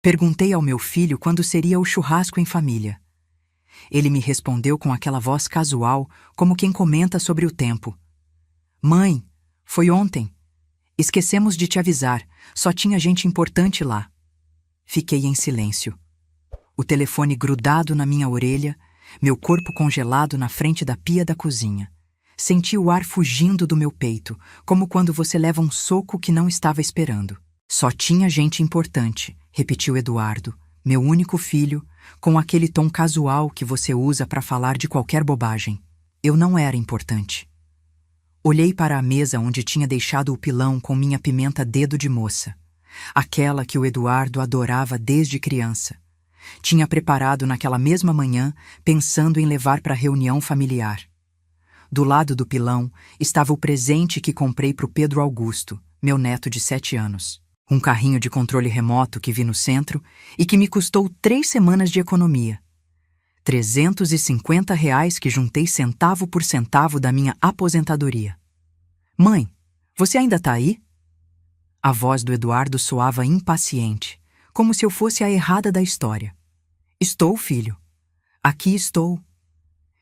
Perguntei ao meu filho quando seria o churrasco em família. Ele me respondeu com aquela voz casual, como quem comenta sobre o tempo. Mãe, foi ontem. Esquecemos de te avisar, só tinha gente importante lá. Fiquei em silêncio. O telefone grudado na minha orelha, meu corpo congelado na frente da pia da cozinha. Senti o ar fugindo do meu peito, como quando você leva um soco que não estava esperando. Só tinha gente importante, repetiu Eduardo, meu único filho, com aquele tom casual que você usa para falar de qualquer bobagem. Eu não era importante. Olhei para a mesa onde tinha deixado o pilão com minha pimenta dedo de moça, aquela que o Eduardo adorava desde criança. Tinha preparado naquela mesma manhã, pensando em levar para a reunião familiar. Do lado do pilão estava o presente que comprei para o Pedro Augusto, meu neto de 7 anos. Um carrinho de controle remoto que vi no centro e que me custou 3 semanas de economia. R$ 350 que juntei centavo por centavo da minha aposentadoria. Mãe, você ainda tá aí? A voz do Eduardo soava impaciente, como se eu fosse a errada da história. Estou, filho. Aqui estou.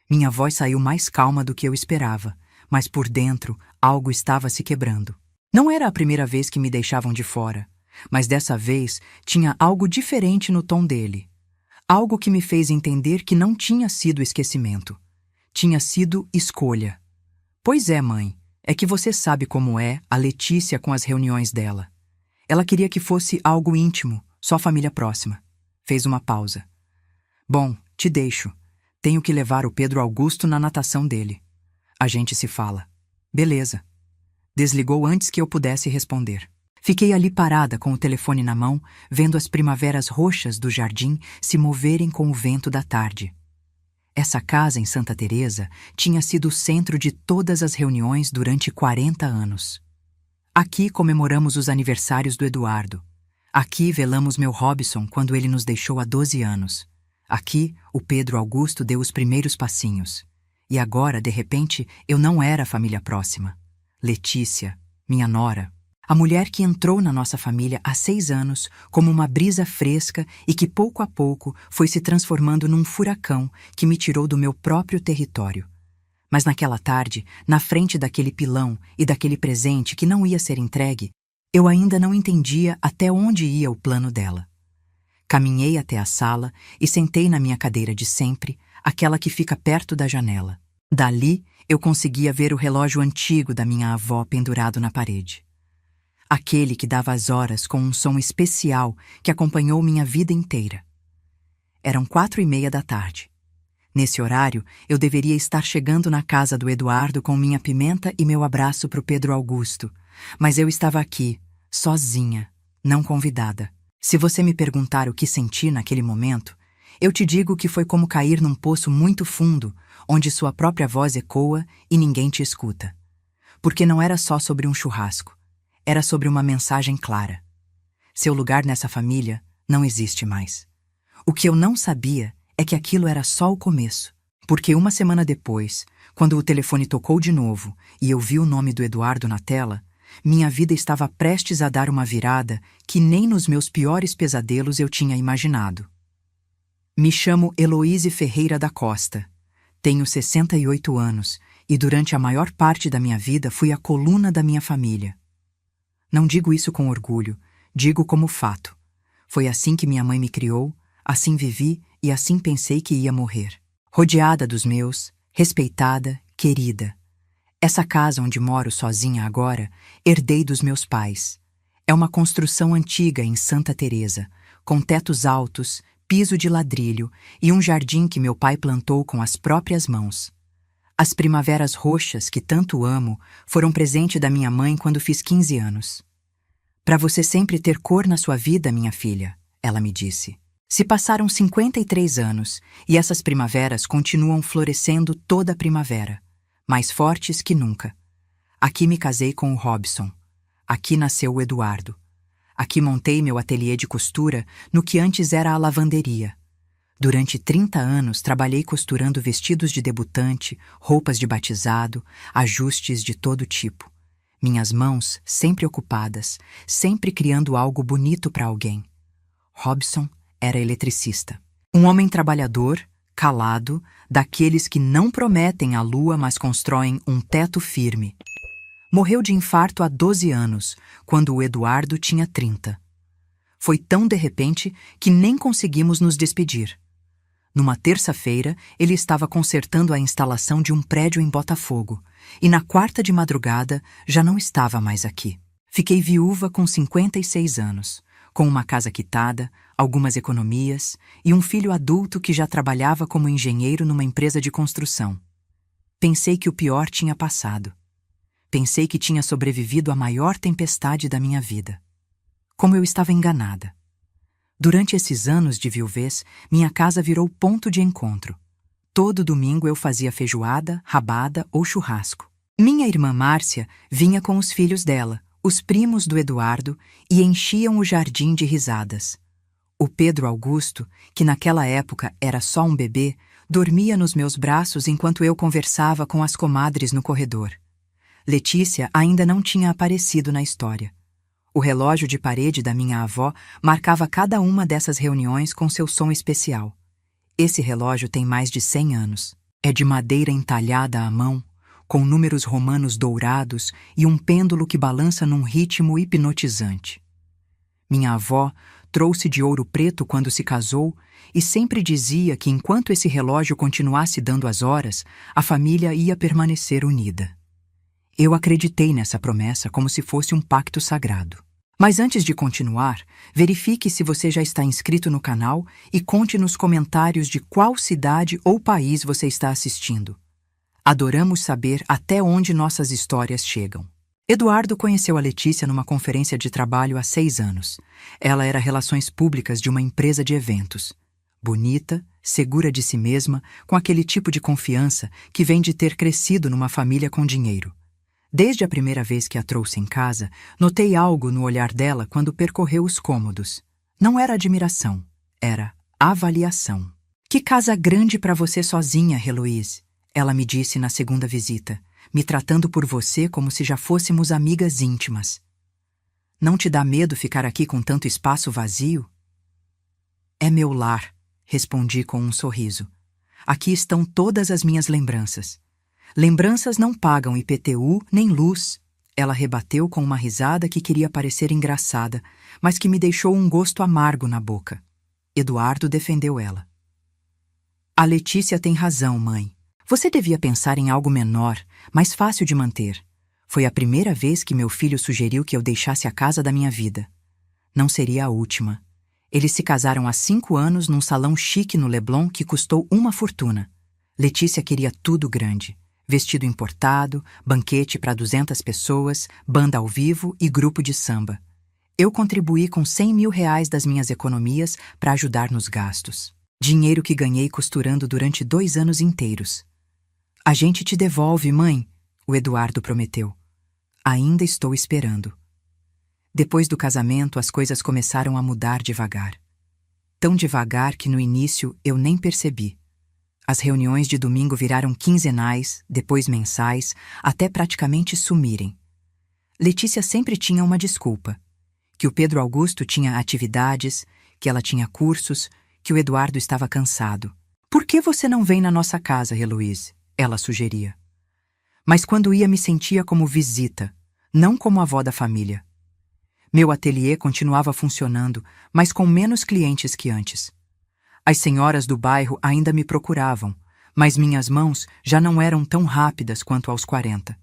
Minha voz saiu mais calma do que eu esperava, mas por dentro algo estava se quebrando. Não era a primeira vez que me deixavam de fora, mas dessa vez tinha algo diferente no tom dele. Algo que me fez entender que não tinha sido esquecimento. Tinha sido escolha. Pois é, mãe, é que você sabe como é a Letícia com as reuniões dela. Ela queria que fosse algo íntimo, só família próxima. Fez uma pausa. Bom, te deixo. Tenho que levar o Pedro Augusto na natação dele. A gente se fala. Beleza. Desligou antes que eu pudesse responder. Fiquei ali parada com o telefone na mão, vendo as primaveras roxas do jardim se moverem com o vento da tarde. Essa casa em Santa Teresa tinha sido o centro de todas as reuniões durante 40 anos. Aqui comemoramos os aniversários do Eduardo. Aqui velamos meu Robson quando ele nos deixou há 12 anos. Aqui o Pedro Augusto deu os primeiros passinhos. E agora, de repente, eu não era a família próxima. Letícia, minha nora, a mulher que entrou na nossa família há 6 anos como uma brisa fresca e que pouco a pouco foi se transformando num furacão que me tirou do meu próprio território. Mas naquela tarde, na frente daquele pilão e daquele presente que não ia ser entregue, eu ainda não entendia até onde ia o plano dela. Caminhei até a sala e sentei na minha cadeira de sempre, aquela que fica perto da janela. Dali, eu conseguia ver o relógio antigo da minha avó pendurado na parede. Aquele que dava as horas com um som especial que acompanhou minha vida inteira. Eram 4:30 da tarde. Nesse horário, eu deveria estar chegando na casa do Eduardo com minha pimenta e meu abraço para o Pedro Augusto, mas eu estava aqui, sozinha, não convidada. Se você me perguntar o que senti naquele momento, eu te digo que foi como cair num poço muito fundo, onde sua própria voz ecoa e ninguém te escuta. Porque não era só sobre um churrasco, era sobre uma mensagem clara. Seu lugar nessa família não existe mais. O que eu não sabia é que aquilo era só o começo, porque uma semana depois, quando o telefone tocou de novo e eu vi o nome do Eduardo na tela, minha vida estava prestes a dar uma virada que nem nos meus piores pesadelos eu tinha imaginado. Me chamo Heloíse Ferreira da Costa. Tenho 68 anos e durante a maior parte da minha vida fui a coluna da minha família. Não digo isso com orgulho, digo como fato. Foi assim que minha mãe me criou, assim vivi e assim pensei que ia morrer. Rodeada dos meus, respeitada, querida. Essa casa onde moro sozinha agora, herdei dos meus pais. É uma construção antiga em Santa Teresa, com tetos altos, piso de ladrilho e um jardim que meu pai plantou com as próprias mãos. As primaveras roxas que tanto amo foram presente da minha mãe quando fiz 15 anos. Para você sempre ter cor na sua vida, minha filha, ela me disse. Se passaram 53 anos e essas primaveras continuam florescendo toda a primavera, mais fortes que nunca. Aqui me casei com o Robson. Aqui nasceu o Eduardo. Aqui montei meu ateliê de costura no que antes era a lavanderia. Durante 30 anos trabalhei costurando vestidos de debutante, roupas de batizado, ajustes de todo tipo. Minhas mãos sempre ocupadas, sempre criando algo bonito para alguém. Robson era eletricista. Um homem trabalhador, calado, daqueles que não prometem a lua, mas constroem um teto firme. Morreu de infarto há 12 anos, quando o Eduardo tinha 30. Foi tão de repente que nem conseguimos nos despedir. Numa terça-feira, ele estava consertando a instalação de um prédio em Botafogo, e na quarta de madrugada já não estava mais aqui. Fiquei viúva com 56 anos, com uma casa quitada, algumas economias e um filho adulto que já trabalhava como engenheiro numa empresa de construção. Pensei que o pior tinha passado. Pensei que tinha sobrevivido à maior tempestade da minha vida. Como eu estava enganada. Durante esses anos de viuvez, minha casa virou ponto de encontro. Todo domingo eu fazia feijoada, rabada ou churrasco. Minha irmã Márcia vinha com os filhos dela, os primos do Eduardo, e enchiam o jardim de risadas. O Pedro Augusto, que naquela época era só um bebê, dormia nos meus braços enquanto eu conversava com as comadres no corredor. Letícia ainda não tinha aparecido na história. O relógio de parede da minha avó marcava cada uma dessas reuniões com seu som especial. Esse relógio tem mais de 100 anos. É de madeira entalhada à mão, com números romanos dourados e um pêndulo que balança num ritmo hipnotizante. Minha avó trouxe de ouro preto quando se casou e sempre dizia que enquanto esse relógio continuasse dando as horas, a família ia permanecer unida. Eu acreditei nessa promessa como se fosse um pacto sagrado. Mas antes de continuar, verifique se você já está inscrito no canal e conte nos comentários de qual cidade ou país você está assistindo. Adoramos saber até onde nossas histórias chegam. Eduardo conheceu a Letícia numa conferência de trabalho há 6 anos. Ela era relações públicas de uma empresa de eventos. Bonita, segura de si mesma, com aquele tipo de confiança que vem de ter crescido numa família com dinheiro. Desde a primeira vez que a trouxe em casa, notei algo no olhar dela quando percorreu os cômodos. Não era admiração, era avaliação. Que casa grande para você sozinha, Heloise, ela me disse na segunda visita, me tratando por você como se já fôssemos amigas íntimas. Não te dá medo ficar aqui com tanto espaço vazio? É meu lar, respondi com um sorriso. Aqui estão todas as minhas lembranças. Lembranças não pagam IPTU nem luz. Ela rebateu com uma risada que queria parecer engraçada, mas que me deixou um gosto amargo na boca. Eduardo defendeu ela. A Letícia tem razão, mãe. Você devia pensar em algo menor, mais fácil de manter. Foi a primeira vez que meu filho sugeriu que eu deixasse a casa da minha vida. Não seria a última. Eles se casaram há 5 anos num salão chique no Leblon que custou uma fortuna. Letícia queria tudo grande. Vestido importado, banquete para 200 pessoas, banda ao vivo e grupo de samba. Eu contribuí com 100 mil reais das minhas economias para ajudar nos gastos. Dinheiro que ganhei costurando durante 2 anos inteiros. A gente te devolve, mãe, o Eduardo prometeu. Ainda estou esperando. Depois do casamento, as coisas começaram a mudar devagar. Tão devagar que no início eu nem percebi. As reuniões de domingo viraram quinzenais, depois mensais, até praticamente sumirem. Letícia sempre tinha uma desculpa. Que o Pedro Augusto tinha atividades, que ela tinha cursos, que o Eduardo estava cansado. Por que você não vem na nossa casa, Heloise? Ela sugeria. Mas quando ia me sentia como visita, não como avó da família. Meu ateliê continuava funcionando, mas com menos clientes que antes. As senhoras do bairro ainda me procuravam, mas minhas mãos já não eram tão rápidas quanto aos 40.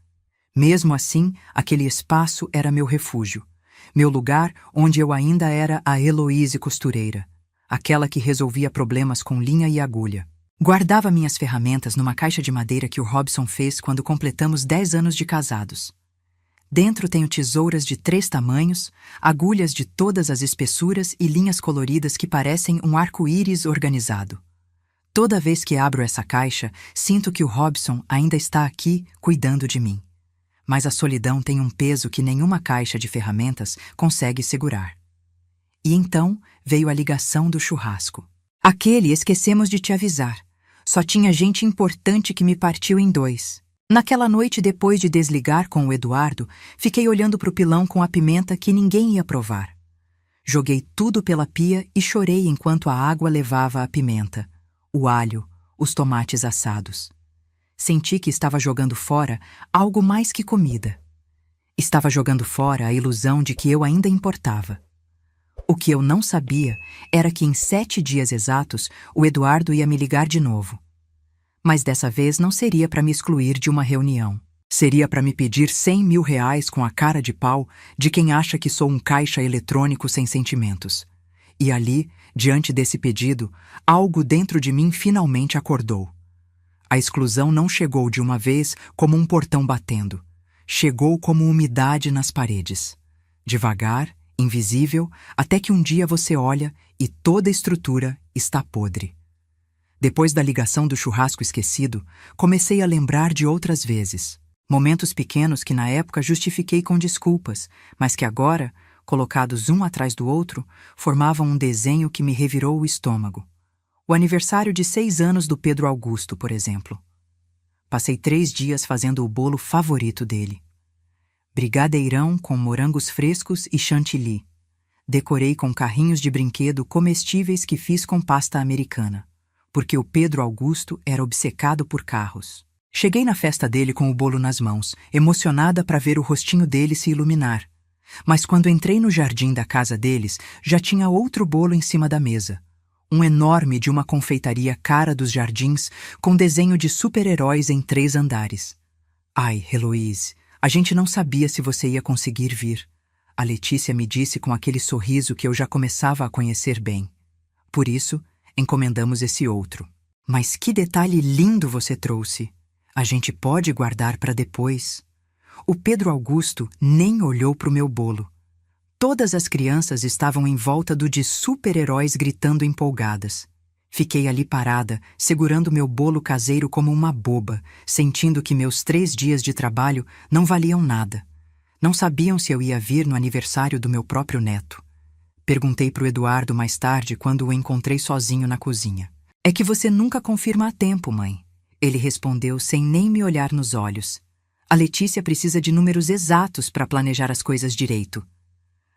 Mesmo assim, aquele espaço era meu refúgio, meu lugar onde eu ainda era a Heloise costureira, aquela que resolvia problemas com linha e agulha. Guardava minhas ferramentas numa caixa de madeira que o Robson fez quando completamos 10 anos de casados. Dentro tenho tesouras de 3 tamanhos, agulhas de todas as espessuras e linhas coloridas que parecem um arco-íris organizado. Toda vez que abro essa caixa, sinto que o Robson ainda está aqui cuidando de mim. Mas a solidão tem um peso que nenhuma caixa de ferramentas consegue segurar. E então veio a ligação do churrasco. Aquele esquecemos de te avisar. Só tinha gente importante que me partiu em 2. Naquela noite, depois de desligar com o Eduardo, fiquei olhando para o pilão com a pimenta que ninguém ia provar. Joguei tudo pela pia e chorei enquanto a água levava a pimenta, o alho, os tomates assados. Senti que estava jogando fora algo mais que comida. Estava jogando fora a ilusão de que eu ainda importava. O que eu não sabia era que em 7 dias exatos o Eduardo ia me ligar de novo. Mas dessa vez não seria para me excluir de uma reunião. Seria para me pedir 100 mil reais com a cara de pau de quem acha que sou um caixa eletrônico sem sentimentos. E ali, diante desse pedido, algo dentro de mim finalmente acordou. A exclusão não chegou de uma vez como um portão batendo. Chegou como umidade nas paredes. Devagar, invisível, até que um dia você olha e toda a estrutura está podre. Depois da ligação do churrasco esquecido, comecei a lembrar de outras vezes. Momentos pequenos que na época justifiquei com desculpas, mas que agora, colocados um atrás do outro, formavam um desenho que me revirou o estômago. O aniversário de 6 anos do Pedro Augusto, por exemplo. Passei 3 dias fazendo o bolo favorito dele. Brigadeirão com morangos frescos e chantilly. Decorei com carrinhos de brinquedo comestíveis que fiz com pasta americana, porque o Pedro Augusto era obcecado por carros. Cheguei na festa dele com o bolo nas mãos, emocionada para ver o rostinho dele se iluminar. Mas quando entrei no jardim da casa deles, já tinha outro bolo em cima da mesa. Um enorme de uma confeitaria cara dos jardins, com desenho de super-heróis em 3 andares. Ai, Heloise, a gente não sabia se você ia conseguir vir. A Letícia me disse com aquele sorriso que eu já começava a conhecer bem. Por isso, encomendamos esse outro. Mas que detalhe lindo você trouxe! A gente pode guardar para depois. O Pedro Augusto nem olhou para o meu bolo. Todas as crianças estavam em volta do de super-heróis gritando empolgadas. Fiquei ali parada, segurando meu bolo caseiro como uma boba, sentindo que meus 3 dias de trabalho não valiam nada. Não sabiam se eu ia vir no aniversário do meu próprio neto. Perguntei para o Eduardo mais tarde quando o encontrei sozinho na cozinha. É que você nunca confirma a tempo, mãe. Ele respondeu sem nem me olhar nos olhos. A Letícia precisa de números exatos para planejar as coisas direito.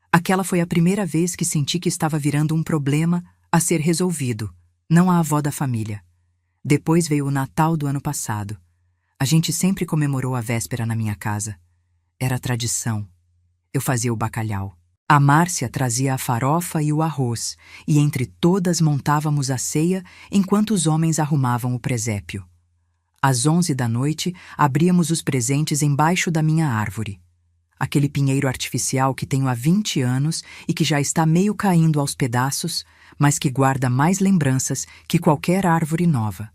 Aquela foi a primeira vez que senti que estava virando um problema a ser resolvido, não a avó da família. Depois veio o Natal do ano passado. A gente sempre comemorou a véspera na minha casa. Era tradição. Eu fazia o bacalhau. A Márcia trazia a farofa e o arroz, e entre todas montávamos a ceia enquanto os homens arrumavam o presépio. Às 11 da noite, abríamos os presentes embaixo da minha árvore. Aquele pinheiro artificial que tenho há 20 anos e que já está meio caindo aos pedaços, mas que guarda mais lembranças que qualquer árvore nova.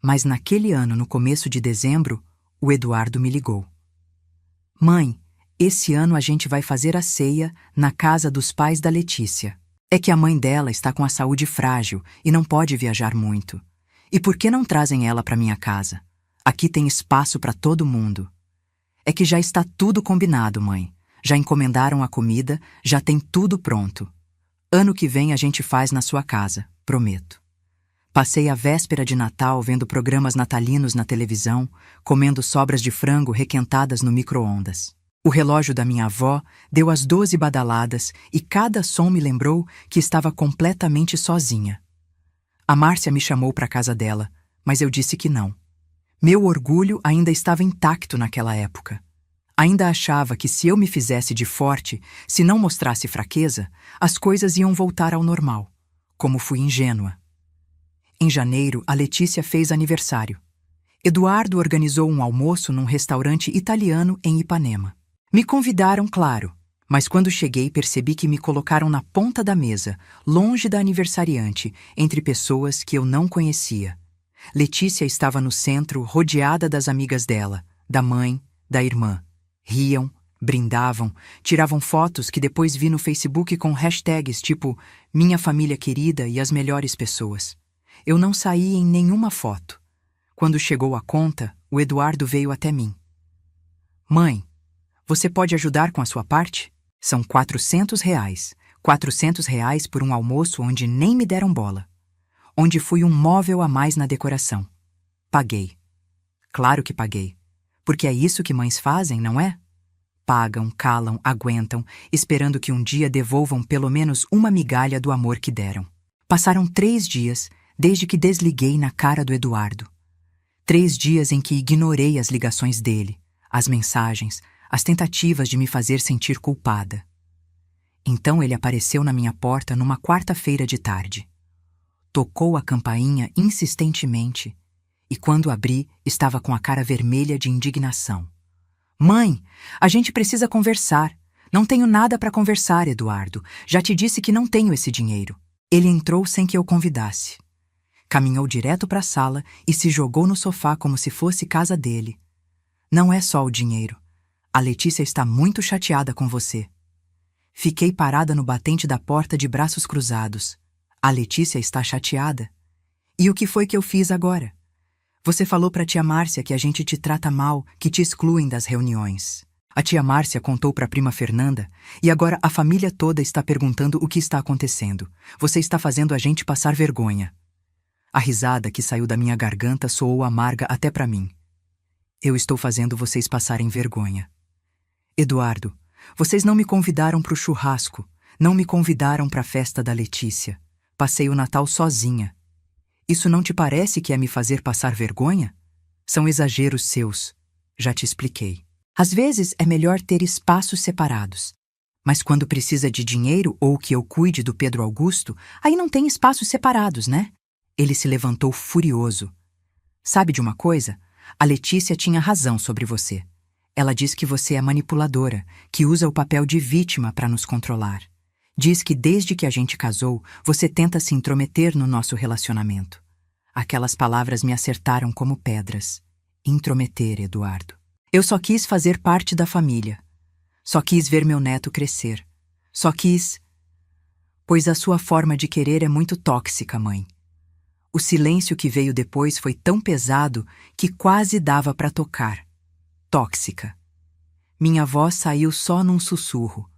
Mas naquele ano, no começo de dezembro, o Eduardo me ligou. Mãe, esse ano a gente vai fazer a ceia na casa dos pais da Letícia. É que a mãe dela está com a saúde frágil e não pode viajar muito. E por que não trazem ela para minha casa? Aqui tem espaço para todo mundo. É que já está tudo combinado, mãe. Já encomendaram a comida, já tem tudo pronto. Ano que vem a gente faz na sua casa, prometo. Passei a véspera de Natal vendo programas natalinos na televisão, comendo sobras de frango requentadas no micro-ondas. O relógio da minha avó deu as 12 badaladas e cada som me lembrou que estava completamente sozinha. A Márcia me chamou para a casa dela, mas eu disse que não. Meu orgulho ainda estava intacto naquela época. Ainda achava que se eu me fizesse de forte, se não mostrasse fraqueza, as coisas iam voltar ao normal. Como fui ingênua. Em janeiro, a Letícia fez aniversário. Eduardo organizou um almoço num restaurante italiano em Ipanema. Me convidaram, claro, mas quando cheguei percebi que me colocaram na ponta da mesa, longe da aniversariante, entre pessoas que eu não conhecia. Letícia estava no centro, rodeada das amigas dela, da mãe, da irmã. Riam, brindavam, tiravam fotos que depois vi no Facebook com hashtags tipo Minha Família Querida e as Melhores Pessoas. Eu não saí em nenhuma foto. Quando chegou a conta, o Eduardo veio até mim. Mãe, você pode ajudar com a sua parte? São R$ 400. R$ 400 por um almoço onde nem me deram bola. Onde fui um móvel a mais na decoração. Paguei. Claro que paguei. Porque é isso que mães fazem, não é? pagam, calam, aguentam, esperando que um dia devolvam pelo menos uma migalha do amor que deram. Passaram 3 dias desde que desliguei na cara do Eduardo. 3 dias em que ignorei as ligações dele, as mensagens, as tentativas de me fazer sentir culpada. Então ele apareceu na minha porta numa quarta-feira de tarde. Tocou a campainha insistentemente e, quando abri, estava com a cara vermelha de indignação. Mãe, a gente precisa conversar. Não tenho nada para conversar, Eduardo. Já te disse que não tenho esse dinheiro. Ele entrou sem que eu convidasse. Caminhou direto para a sala e se jogou no sofá como se fosse casa dele. Não é só o dinheiro. A Letícia está muito chateada com você. Fiquei parada no batente da porta de braços cruzados. A Letícia está chateada? E o que foi que eu fiz agora? Você falou para a tia Márcia que a gente te trata mal, que te excluem das reuniões. A tia Márcia contou para a prima Fernanda e agora a família toda está perguntando o que está acontecendo. Você está fazendo a gente passar vergonha. A risada que saiu da minha garganta soou amarga até para mim. Eu estou fazendo vocês passarem vergonha. Eduardo, vocês não me convidaram para o churrasco, não me convidaram para a festa da Letícia. Passei o Natal sozinha. Isso não te parece que é me fazer passar vergonha? São exageros seus. Já te expliquei. Às vezes é melhor ter espaços separados. Mas quando precisa de dinheiro ou que eu cuide do Pedro Augusto, aí não tem espaços separados, né? Ele se levantou furioso. Sabe de uma coisa? A Letícia tinha razão sobre você. Ela diz que você é manipuladora, que usa o papel de vítima para nos controlar. Diz que desde que a gente casou, você tenta se intrometer no nosso relacionamento. Aquelas palavras me acertaram como pedras. Intrometer, Eduardo. Eu só quis fazer parte da família. Só quis ver meu neto crescer. Só quis... Pois a sua forma de querer é muito tóxica, mãe. O silêncio que veio depois foi tão pesado que quase dava para tocar. Tóxica. Minha voz saiu só num sussurro.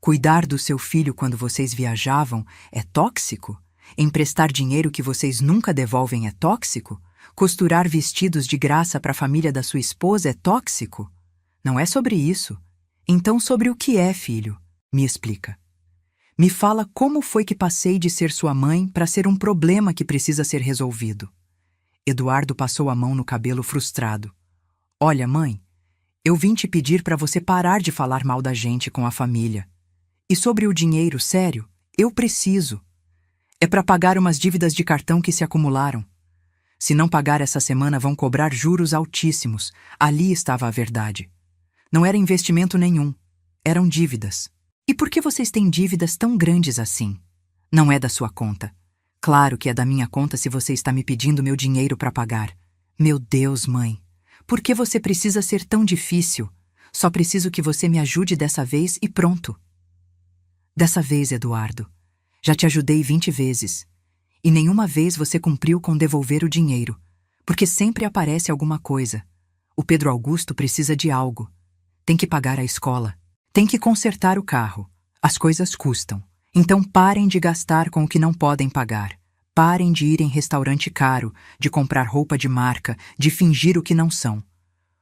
Cuidar do seu filho quando vocês viajavam é tóxico? Emprestar dinheiro que vocês nunca devolvem é tóxico? Costurar vestidos de graça para a família da sua esposa é tóxico? Não é sobre isso. Então sobre o que é, filho? Me explica. Me fala como foi que passei de ser sua mãe para ser um problema que precisa ser resolvido. Eduardo passou a mão no cabelo frustrado. Olha, mãe, eu vim te pedir para você parar de falar mal da gente com a família. E sobre o dinheiro, sério, eu preciso. É para pagar umas dívidas de cartão que se acumularam. Se não pagar essa semana, vão cobrar juros altíssimos. Ali estava a verdade. Não era investimento nenhum. Eram dívidas. E por que vocês têm dívidas tão grandes assim? Não é da sua conta. Claro que é da minha conta se você está me pedindo meu dinheiro para pagar. Meu Deus, mãe. Por que você precisa ser tão difícil? Só preciso que você me ajude dessa vez e pronto. Dessa vez, Eduardo. Já te ajudei 20 vezes. E nenhuma vez você cumpriu com devolver o dinheiro, porque sempre aparece alguma coisa. O Pedro Augusto precisa de algo. Tem que pagar a escola. Tem que consertar o carro. As coisas custam. Então parem de gastar com o que não podem pagar. Parem de ir em restaurante caro, de comprar roupa de marca, de fingir o que não são.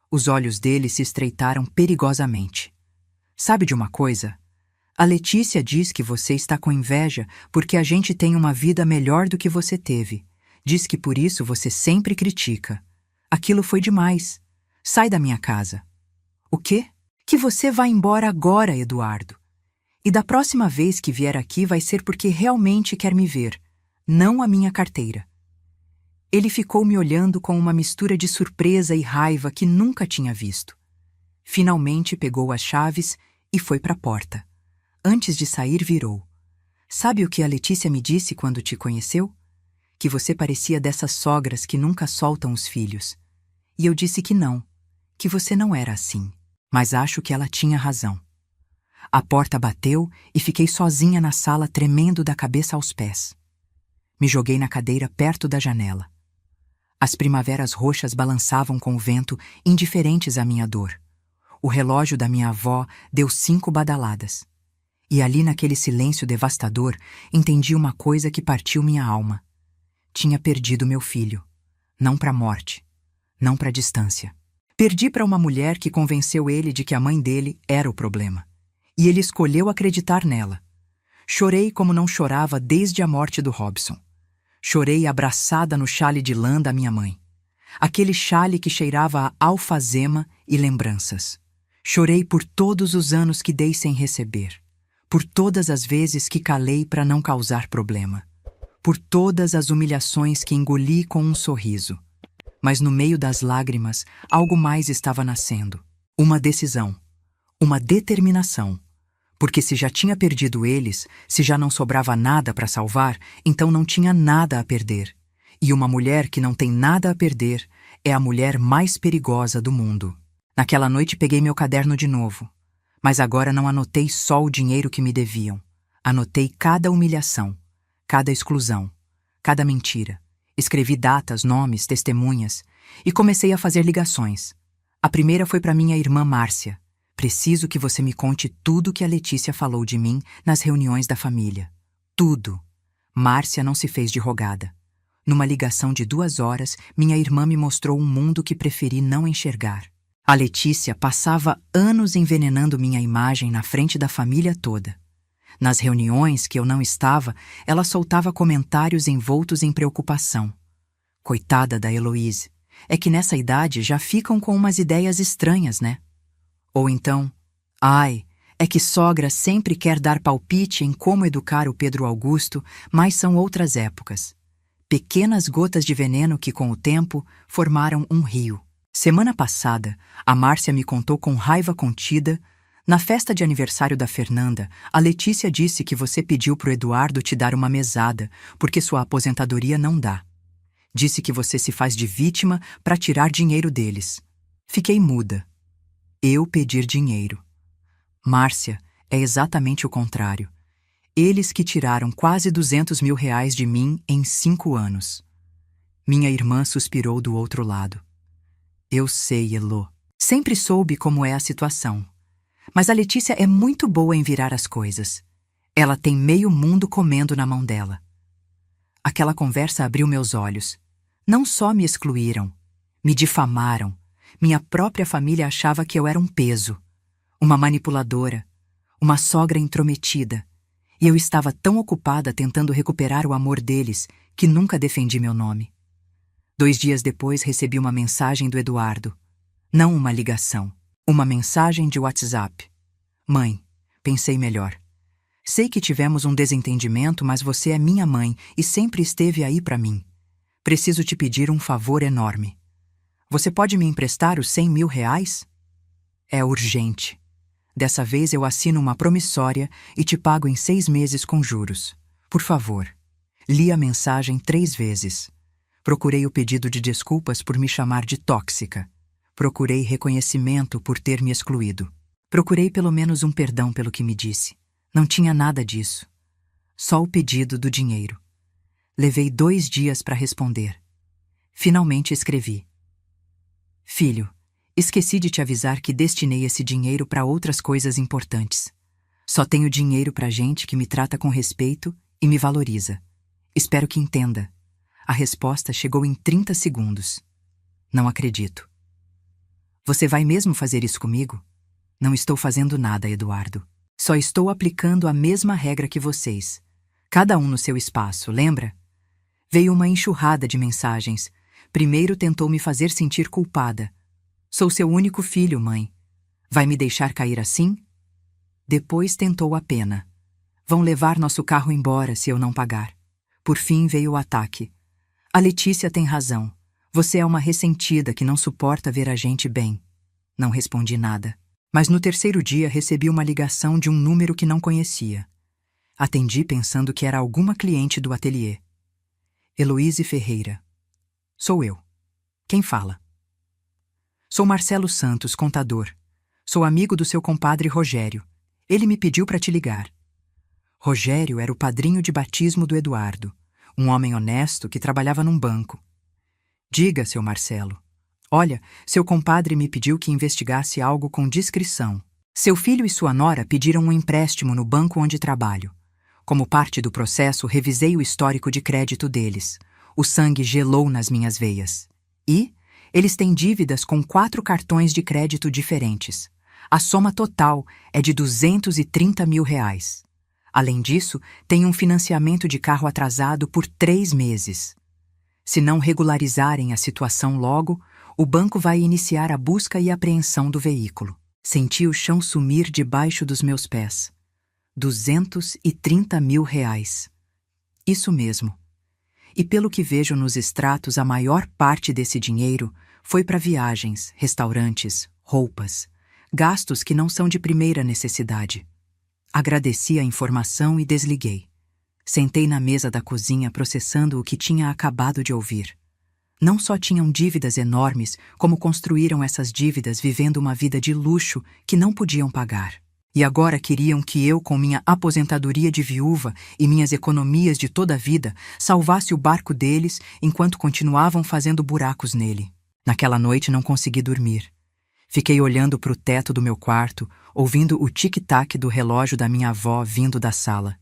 Os olhos dele se estreitaram perigosamente. Sabe de uma coisa? A Letícia diz que você está com inveja porque a gente tem uma vida melhor do que você teve. Diz que por isso você sempre critica. Aquilo foi demais. Sai da minha casa. O quê? Que você vá embora agora, Eduardo. E da próxima vez que vier aqui vai ser porque realmente quer me ver, não a minha carteira. Ele ficou me olhando com uma mistura de surpresa e raiva que nunca tinha visto. Finalmente pegou as chaves e foi para a porta. Antes de sair, virou. Sabe o que a Letícia me disse quando te conheceu? Que você parecia dessas sogras que nunca soltam os filhos. E eu disse que não, que você não era assim. Mas acho que ela tinha razão. A porta bateu e fiquei sozinha na sala, tremendo da cabeça aos pés. Me joguei na cadeira perto da janela. As primaveras roxas balançavam com o vento, indiferentes à minha dor. O relógio da minha avó deu 5 badaladas. E ali naquele silêncio devastador, entendi uma coisa que partiu minha alma. Tinha perdido meu filho. Não para a morte. Não para a distância. Perdi para uma mulher que convenceu ele de que a mãe dele era o problema. E ele escolheu acreditar nela. Chorei como não chorava desde a morte do Robson. Chorei abraçada no chale de lã da minha mãe. Aquele chale que cheirava a alfazema e lembranças. Chorei por todos os anos que dei sem receber. Por todas as vezes que calei para não causar problema. Por todas as humilhações que engoli com um sorriso. Mas no meio das lágrimas, algo mais estava nascendo. Uma decisão. Uma determinação. Porque se já tinha perdido eles, se já não sobrava nada para salvar, então não tinha nada a perder. E uma mulher que não tem nada a perder é a mulher mais perigosa do mundo. Naquela noite peguei meu caderno de novo. Mas agora não anotei só o dinheiro que me deviam. Anotei cada humilhação, cada exclusão, cada mentira. Escrevi datas, nomes, testemunhas e comecei a fazer ligações. A primeira foi para minha irmã Márcia. Preciso que você me conte tudo que a Letícia falou de mim nas reuniões da família. Tudo. Márcia não se fez de rogada. Numa ligação de 2 horas, minha irmã me mostrou um mundo que preferi não enxergar. A Letícia passava anos envenenando minha imagem na frente da família toda. Nas reuniões que eu não estava, ela soltava comentários envoltos em preocupação. Coitada da Heloíse. É que nessa idade já ficam com umas ideias estranhas, né? Ou então, ai, é que sogra sempre quer dar palpite em como educar o Pedro Augusto, mas são outras épocas. Pequenas gotas de veneno que, com o tempo, formaram um rio. Semana passada, a Márcia me contou com raiva contida: na festa de aniversário da Fernanda, a Letícia disse que você pediu pro Eduardo te dar uma mesada, porque sua aposentadoria não dá. Disse que você se faz de vítima para tirar dinheiro deles. Fiquei muda. Eu pedir dinheiro. Márcia, é exatamente o contrário. Eles que tiraram quase R$200 mil de mim em 5 anos. Minha irmã suspirou do outro lado. Eu sei, Elô. Sempre soube como é a situação. Mas a Letícia é muito boa em virar as coisas. Ela tem meio mundo comendo na mão dela. Aquela conversa abriu meus olhos. Não só me excluíram, me difamaram. Minha própria família achava que eu era um peso, uma manipuladora, uma sogra intrometida. E eu estava tão ocupada tentando recuperar o amor deles que nunca defendi meu nome. 2 dias depois recebi uma mensagem do Eduardo. Não uma ligação. Uma mensagem de WhatsApp. Mãe, pensei melhor. Sei que tivemos um desentendimento, mas você é minha mãe e sempre esteve aí para mim. Preciso te pedir um favor enorme. Você pode me emprestar os R$100 mil? É urgente. Dessa vez eu assino uma promissória e te pago em 6 meses com juros. Por favor. Li a mensagem 3 vezes. Procurei o pedido de desculpas por me chamar de tóxica. Procurei reconhecimento por ter me excluído. Procurei pelo menos um perdão pelo que me disse. Não tinha nada disso. Só o pedido do dinheiro. Levei 2 dias para responder. Finalmente escrevi. Filho, esqueci de te avisar que destinei esse dinheiro para outras coisas importantes. Só tenho dinheiro para gente que me trata com respeito e me valoriza. Espero que entenda. A resposta chegou em 30 segundos. Não acredito. Você vai mesmo fazer isso comigo? Não estou fazendo nada, Eduardo. Só estou aplicando a mesma regra que vocês. Cada um no seu espaço, lembra? Veio uma enxurrada de mensagens. Primeiro tentou me fazer sentir culpada. Sou seu único filho, mãe. Vai me deixar cair assim? Depois tentou a pena. Vão levar nosso carro embora se eu não pagar. Por fim veio o ataque. A Letícia tem razão. Você é uma ressentida que não suporta ver a gente bem. Não respondi nada. Mas no 3º dia recebi uma ligação de um número que não conhecia. Atendi pensando que era alguma cliente do ateliê. Heloíse Ferreira. Sou eu. Quem fala? Sou Marcelo Santos, contador. Sou amigo do seu compadre Rogério. Ele me pediu para te ligar. Rogério era o padrinho de batismo do Eduardo, um homem honesto que trabalhava num banco. Diga, seu Marcelo. Olha, seu compadre me pediu que investigasse algo com discrição. Seu filho e sua nora pediram um empréstimo no banco onde trabalho. Como parte do processo, revisei o histórico de crédito deles. O sangue gelou nas minhas veias. E Eles têm dívidas com 4 cartões de crédito diferentes. A soma total é de R$ 230 mil. Além disso, tem um financiamento de carro atrasado por 3 meses. Se não regularizarem a situação logo, o banco vai iniciar a busca e apreensão do veículo. Senti o chão sumir debaixo dos meus pés. R$ 230 mil. Isso mesmo. E pelo que vejo nos extratos, a maior parte desse dinheiro foi para viagens, restaurantes, roupas, gastos que não são de primeira necessidade. Agradeci a informação e desliguei. Sentei na mesa da cozinha processando o que tinha acabado de ouvir. Não só tinham dívidas enormes, como construíram essas dívidas vivendo uma vida de luxo que não podiam pagar. E agora queriam que eu, com minha aposentadoria de viúva e minhas economias de toda a vida, salvasse o barco deles enquanto continuavam fazendo buracos nele. Naquela noite não consegui dormir. Fiquei olhando para o teto do meu quarto, ouvindo o tic-tac do relógio da minha avó vindo da sala.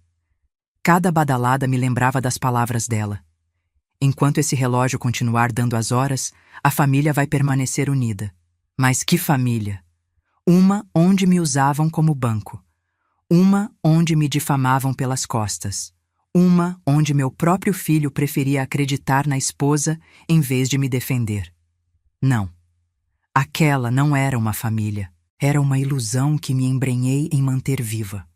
Cada badalada me lembrava das palavras dela. Enquanto esse relógio continuar dando as horas, a família vai permanecer unida. Mas que família! Uma onde me usavam como banco. Uma onde me difamavam pelas costas. Uma onde meu próprio filho preferia acreditar na esposa em vez de me defender. Não. Aquela não era uma família. Era uma ilusão que me embrenhei em manter viva.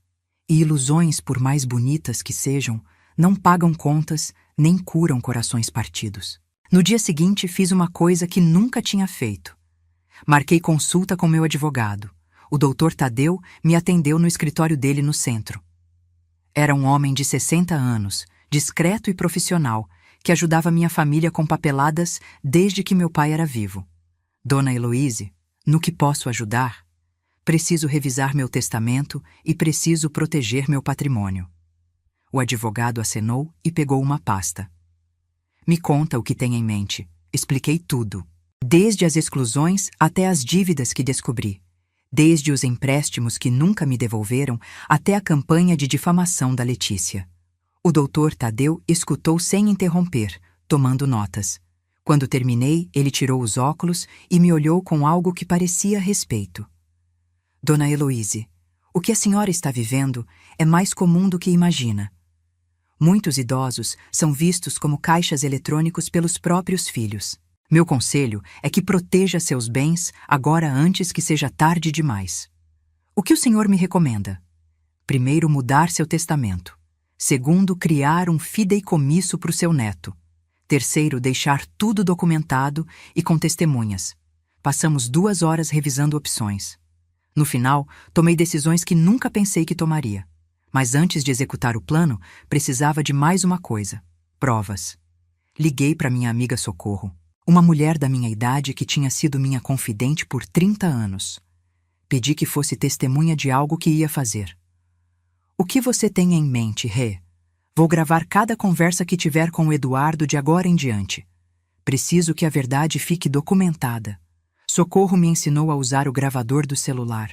E ilusões, por mais bonitas que sejam, não pagam contas nem curam corações partidos. No dia seguinte, fiz uma coisa que nunca tinha feito. Marquei consulta com meu advogado. O Dr. Tadeu me atendeu no escritório dele no centro. Era um homem de 60 anos, discreto e profissional, que ajudava minha família com papeladas desde que meu pai era vivo. Dona Heloíse, no que posso ajudar? Preciso revisar meu testamento e preciso proteger meu patrimônio. O advogado acenou e pegou uma pasta. Me conta o que tem em mente. Expliquei tudo. Desde as exclusões até as dívidas que descobri. Desde os empréstimos que nunca me devolveram até a campanha de difamação da Letícia. O doutor Tadeu escutou sem interromper, tomando notas. Quando terminei, ele tirou os óculos e me olhou com algo que parecia respeito. Dona Heloíse, o que a senhora está vivendo é mais comum do que imagina. Muitos idosos são vistos como caixas eletrônicos pelos próprios filhos. Meu conselho é que proteja seus bens agora antes que seja tarde demais. O que o senhor me recomenda? Primeiro, mudar seu testamento. Segundo, criar um fideicomisso para o seu neto. Terceiro, deixar tudo documentado e com testemunhas. Passamos 2 horas revisando opções. No final, tomei decisões que nunca pensei que tomaria. Mas antes de executar o plano, precisava de mais uma coisa: provas. Liguei para minha amiga Socorro, uma mulher da minha idade que tinha sido minha confidente por 30 anos. Pedi que fosse testemunha de algo que ia fazer. O que você tem em mente, Rê? Vou gravar cada conversa que tiver com o Eduardo de agora em diante. Preciso que a verdade fique documentada. Socorro me ensinou a usar o gravador do celular.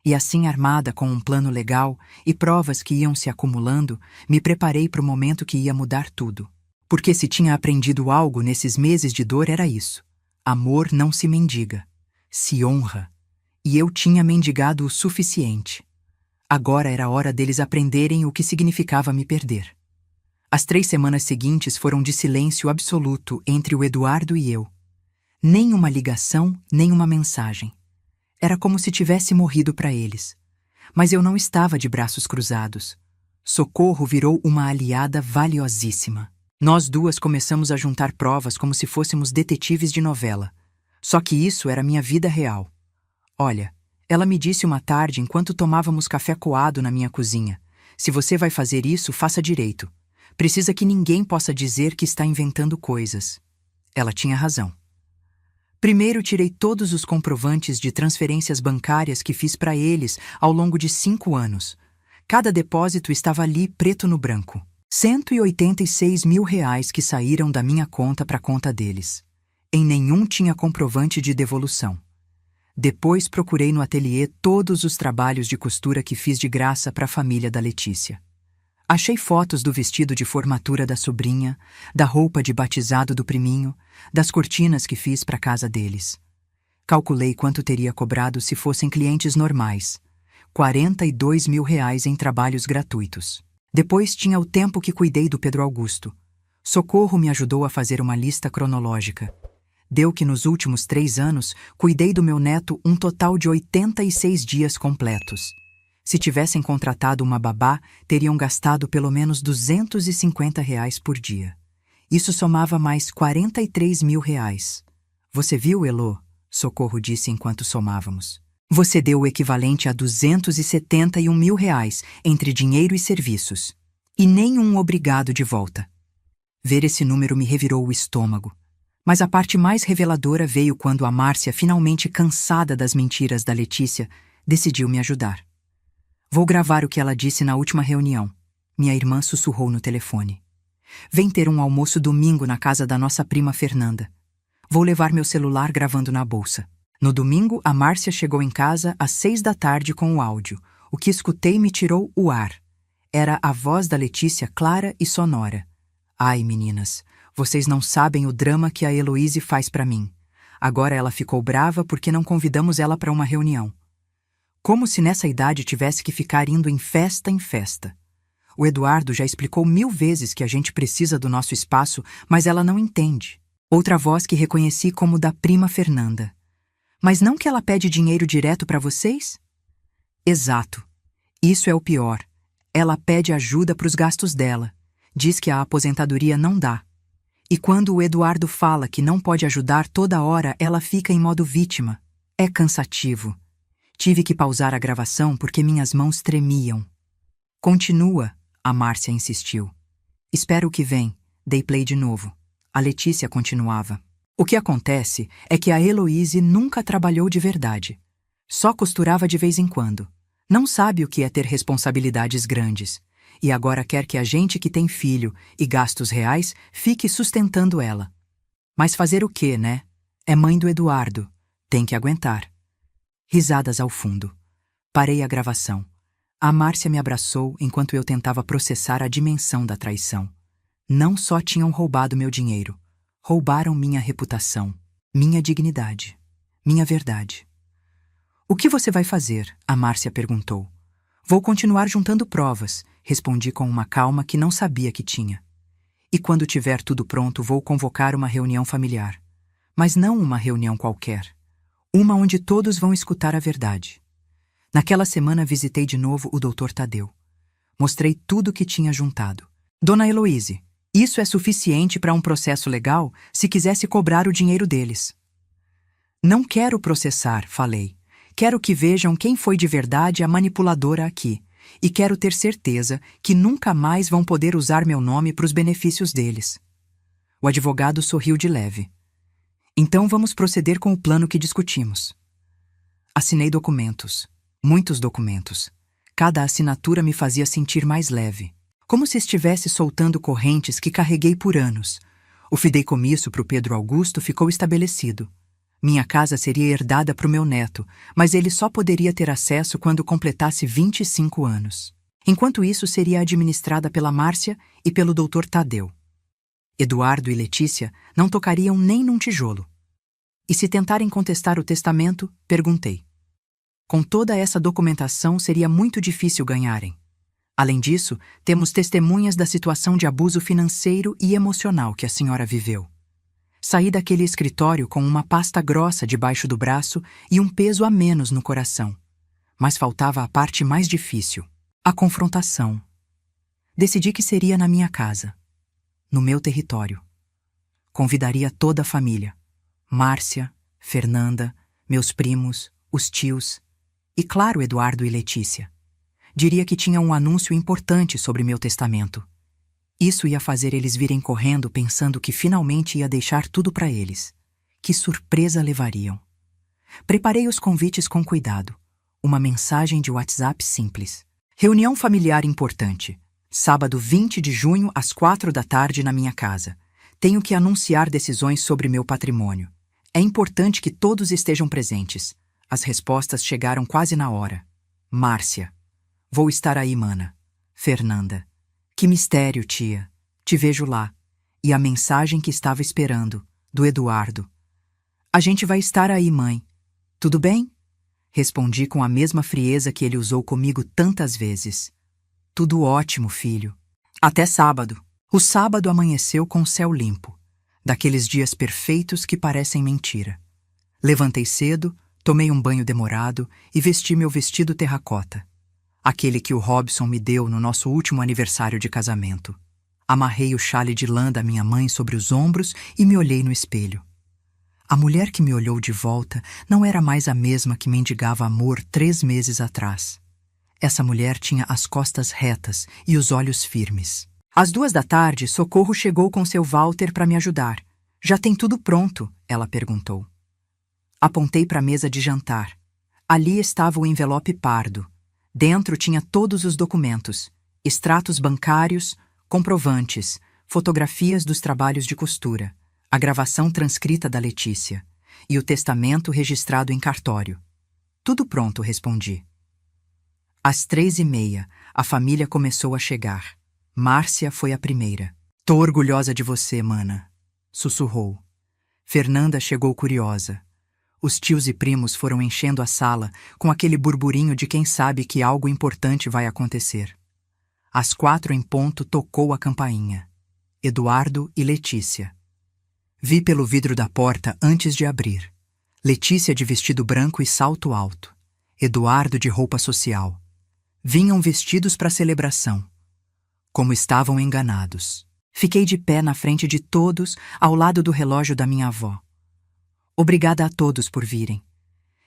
E assim, armada com um plano legal e provas que iam se acumulando, me preparei para o momento que ia mudar tudo. Porque se tinha aprendido algo nesses meses de dor era isso. Amor não se mendiga, se honra. E eu tinha mendigado o suficiente. Agora era a hora deles aprenderem o que significava me perder. As 3 semanas seguintes foram de silêncio absoluto entre o Eduardo e eu. Nem uma ligação, nem uma mensagem. Era como se tivesse morrido para eles. Mas eu não estava de braços cruzados. Socorro virou uma aliada valiosíssima. Nós duas começamos a juntar provas como se fôssemos detetives de novela. Só que isso era minha vida real. Olha, ela me disse uma tarde enquanto tomávamos café coado na minha cozinha: se você vai fazer isso, faça direito. Precisa que ninguém possa dizer que está inventando coisas. Ela tinha razão. Primeiro tirei todos os comprovantes de transferências bancárias que fiz para eles ao longo de 5 anos. Cada depósito estava ali preto no branco. R$ 186 mil que saíram da minha conta para a conta deles. Em nenhum tinha comprovante de devolução. Depois procurei no ateliê todos os trabalhos de costura que fiz de graça para a família da Letícia. Achei fotos do vestido de formatura da sobrinha, da roupa de batizado do priminho, das cortinas que fiz para a casa deles. Calculei quanto teria cobrado se fossem clientes normais. R$ 42 mil em trabalhos gratuitos. Depois tinha o tempo que cuidei do Pedro Augusto. Socorro me ajudou a fazer uma lista cronológica. Deu que nos últimos 3 anos cuidei do meu neto um total de 86 dias completos. Se tivessem contratado uma babá, teriam gastado pelo menos R$ 250 por dia. Isso somava mais R$ 43 mil. Você viu, Elô? Socorro disse enquanto somávamos. Você deu o equivalente a R$ 271 mil entre dinheiro e serviços. E nenhum obrigado de volta. Ver esse número me revirou o estômago. Mas a parte mais reveladora veio quando a Márcia, finalmente cansada das mentiras da Letícia, decidiu me ajudar. Vou gravar o que ela disse na última reunião. Minha irmã sussurrou no telefone. Vem ter um almoço domingo na casa da nossa prima Fernanda. Vou levar meu celular gravando na bolsa. No domingo, a Márcia chegou em casa às 6 da tarde com o áudio. O que escutei me tirou o ar. Era a voz da Letícia clara e sonora. Ai, meninas, vocês não sabem o drama que a Heloíse faz para mim. Agora ela ficou brava porque não convidamos ela para uma reunião. Como se nessa idade tivesse que ficar indo em festa. O Eduardo já explicou 1000 vezes que a gente precisa do nosso espaço, mas ela não entende. Outra voz que reconheci como da prima Fernanda. Mas não que ela pede dinheiro direto para vocês? Exato. Isso é o pior. Ela pede ajuda para os gastos dela. Diz que a aposentadoria não dá. E quando o Eduardo fala que não pode ajudar toda hora, ela fica em modo vítima. É cansativo. Tive que pausar a gravação porque minhas mãos tremiam. Continua, a Márcia insistiu. Espera o que vem. Dei play de novo. A Letícia continuava. O que acontece é que a Heloíse nunca trabalhou de verdade. Só costurava de vez em quando. Não sabe o que é ter responsabilidades grandes. E agora quer que a gente que tem filho e gastos reais fique sustentando ela. Mas fazer o quê, né? É mãe do Eduardo. Tem que aguentar. Risadas ao fundo. Parei a gravação. A Márcia me abraçou enquanto eu tentava processar a dimensão da traição. Não só tinham roubado meu dinheiro. Roubaram minha reputação, minha dignidade, minha verdade. O que você vai fazer? A Márcia perguntou. Vou continuar juntando provas, respondi com uma calma que não sabia que tinha. E quando tiver tudo pronto, vou convocar uma reunião familiar. Mas não uma reunião qualquer. Uma onde todos vão escutar a verdade. Naquela semana visitei de novo o Dr. Tadeu. Mostrei tudo o que tinha juntado. Dona Heloíse, isso é suficiente para um processo legal se quisesse cobrar o dinheiro deles. Não quero processar, falei. Quero que vejam quem foi de verdade a manipuladora aqui. E quero ter certeza que nunca mais vão poder usar meu nome para os benefícios deles. O advogado sorriu de leve. Então vamos proceder com o plano que discutimos. Assinei documentos. Muitos documentos. Cada assinatura me fazia sentir mais leve. Como se estivesse soltando correntes que carreguei por anos. O fideicomisso para o Pedro Augusto ficou estabelecido. Minha casa seria herdada para o meu neto, mas ele só poderia ter acesso quando completasse 25 anos. Enquanto isso, seria administrada pela Márcia e pelo Dr. Tadeu. Eduardo e Letícia não tocariam nem num tijolo. E se tentarem contestar o testamento, perguntei. Com toda essa documentação, seria muito difícil ganharem. Além disso, temos testemunhas da situação de abuso financeiro e emocional que a senhora viveu. Saí daquele escritório com uma pasta grossa debaixo do braço e um peso a menos no coração. Mas faltava a parte mais difícil, a confrontação. Decidi que seria na minha casa, no meu território. Convidaria toda a família. Márcia, Fernanda, meus primos, os tios e, claro, Eduardo e Letícia. Diria que tinha um anúncio importante sobre meu testamento. Isso ia fazer eles virem correndo pensando que finalmente ia deixar tudo para eles. Que surpresa levariam. Preparei os convites com cuidado. Uma mensagem de WhatsApp simples. Reunião familiar importante. Sábado 20 de junho às 4 da tarde na minha casa. Tenho que anunciar decisões sobre meu patrimônio. É importante que todos estejam presentes. As respostas chegaram quase na hora. Márcia. Vou estar aí, mana. Fernanda. Que mistério, tia. Te vejo lá. E a mensagem que estava esperando, do Eduardo. A gente vai estar aí, mãe. Tudo bem? Respondi com a mesma frieza que ele usou comigo tantas vezes. Tudo ótimo, filho. Até sábado. O sábado amanheceu com o céu limpo, daqueles dias perfeitos que parecem mentira. Levantei cedo, tomei um banho demorado e vesti meu vestido terracota, aquele que o Robson me deu no nosso último aniversário de casamento. Amarrei o chale de lã da minha mãe sobre os ombros e me olhei no espelho. A mulher que me olhou de volta não era mais a mesma que mendigava amor 3 meses atrás. Essa mulher tinha as costas retas e os olhos firmes. Às 2 da tarde, Socorro chegou com seu Walter para me ajudar. Já tem tudo pronto? Ela perguntou. Apontei para a mesa de jantar. Ali estava o envelope pardo. Dentro tinha todos os documentos, extratos bancários, comprovantes, fotografias dos trabalhos de costura, a gravação transcrita da Letícia e o testamento registrado em cartório. Tudo pronto, respondi. Às 3h30, a família começou a chegar. Márcia foi a primeira. Tô orgulhosa de você, mana, sussurrou. Fernanda chegou curiosa. Os tios e primos foram enchendo a sala com aquele burburinho de quem sabe que algo importante vai acontecer. Às 4 em ponto tocou a campainha. Eduardo e Letícia. Vi pelo vidro da porta antes de abrir. Letícia de vestido branco e salto alto. Eduardo de roupa social. Vinham vestidos para a celebração. Como estavam enganados. Fiquei de pé na frente de todos, ao lado do relógio da minha avó. Obrigada a todos por virem.